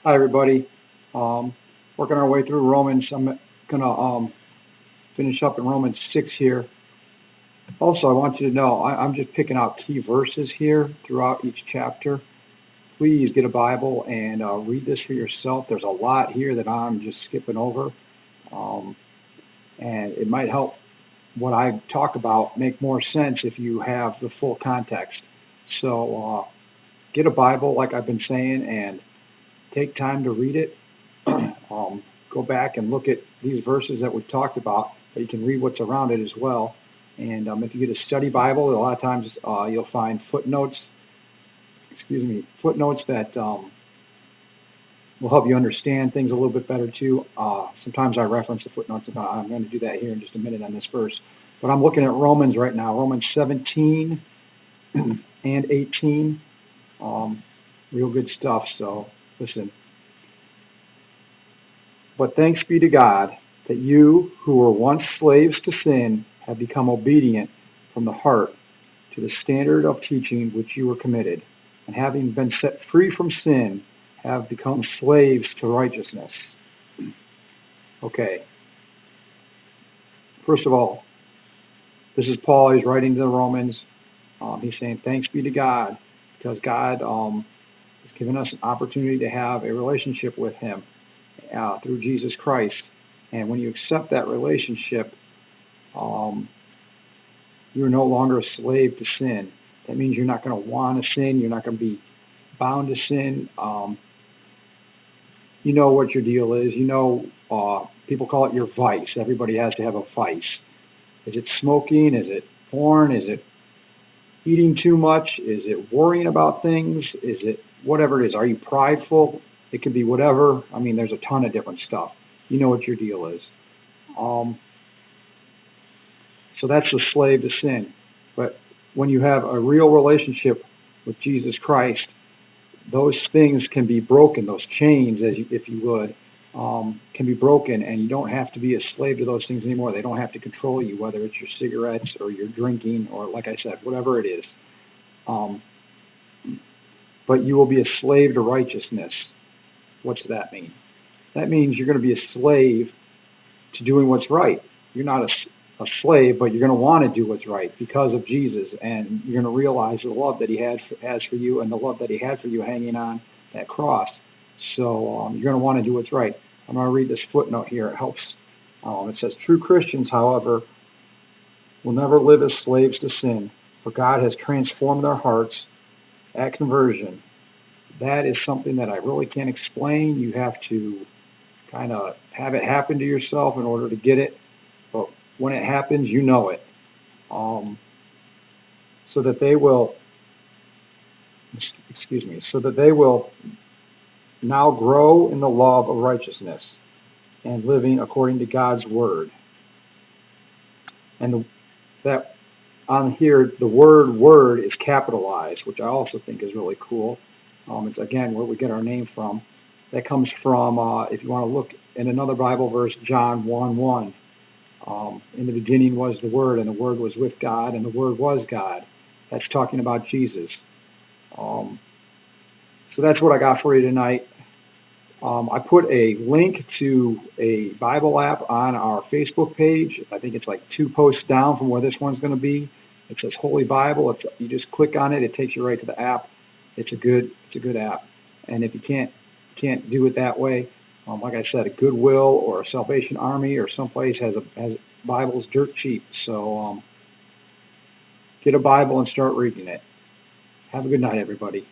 Hi, everybody. Um, Working our way through Romans. I'm gonna finish up in Romans 6 here. Also, I want you to know I'm just picking out key verses here throughout each chapter. Please get a Bible and read this for yourself. There's a lot here that I'm just skipping over, um, and it might help what I talk about make more sense if you have the full context. So get a Bible, like I've been saying, and take time to read it. Go back and look at these verses that we've talked about, but you can read what's around it as well. And if you get a study Bible, a lot of times you'll find footnotes that will help you understand things a little bit better too. Sometimes I reference the footnotes. I'm going to do that here in just a minute on this verse. But I'm looking at Romans right now, Romans 17 and 18. Real good stuff. So listen. But thanks be to God that you, who were once slaves to sin, have become obedient from the heart to the standard of teaching which you were committed, and having been set free from sin, have become slaves to righteousness. Okay, first of all, this is Paul. He's writing to the Romans. He's saying, thanks be to God, because God has given us an opportunity to have a relationship with Him through Jesus Christ. And when you accept that relationship, um, you're no longer a slave to sin. That means you're not going to want to sin. You're not going to be bound to sin. You know what your deal is. People call it your vice. Everybody has to have a vice. Is it smoking? Is it porn? Is it eating too much? Is it worrying about things? Is it whatever it is? Are you prideful? It could be whatever. I mean, there's a ton of different stuff. You know what your deal is. Um, So that's the slave to sin. But when you have a real relationship with Jesus Christ, those things can be broken. Those chains, if you would, can be broken, and you don't have to be a slave to those things anymore. They don't have to control you, whether it's your cigarettes or your drinking or, like I said, whatever it is. Um, but you will be a slave to righteousness. What's that mean? That means you're going to be a slave to doing what's right. You're not a slave, but you're going to want to do what's right because of Jesus, and you're going to realize the love that He has for you, and the love that He had for you hanging on that cross. So you're going to want to do what's right. I'm going to read this footnote here. It helps. It says, "True Christians, however, will never live as slaves to sin, for God has transformed their hearts at conversion." That is something that I really can't explain. You have to kind of have it happen to yourself in order to get it. But when it happens, you know it. Um, so that they will, so that they will now grow in the love of righteousness and living according to God's word. And that on here, the word is capitalized, which I also think is really cool. It's again where we get our name from. That comes from, if you want to look in another Bible verse, John 1:1. In the beginning was the Word, and the Word was with God, and the Word was God. That's talking about Jesus. Um, so that's what I got for you tonight. I put a link to a Bible app on our Facebook page. I think it's like 2 posts down from where this one's going to be. It says Holy Bible. You just click on it. It takes you right to the app. It's a good app. And if you can't do it that way, like I said, a Goodwill or a Salvation Army or someplace has Bibles dirt cheap. So get a Bible and start reading it. Have a good night, everybody.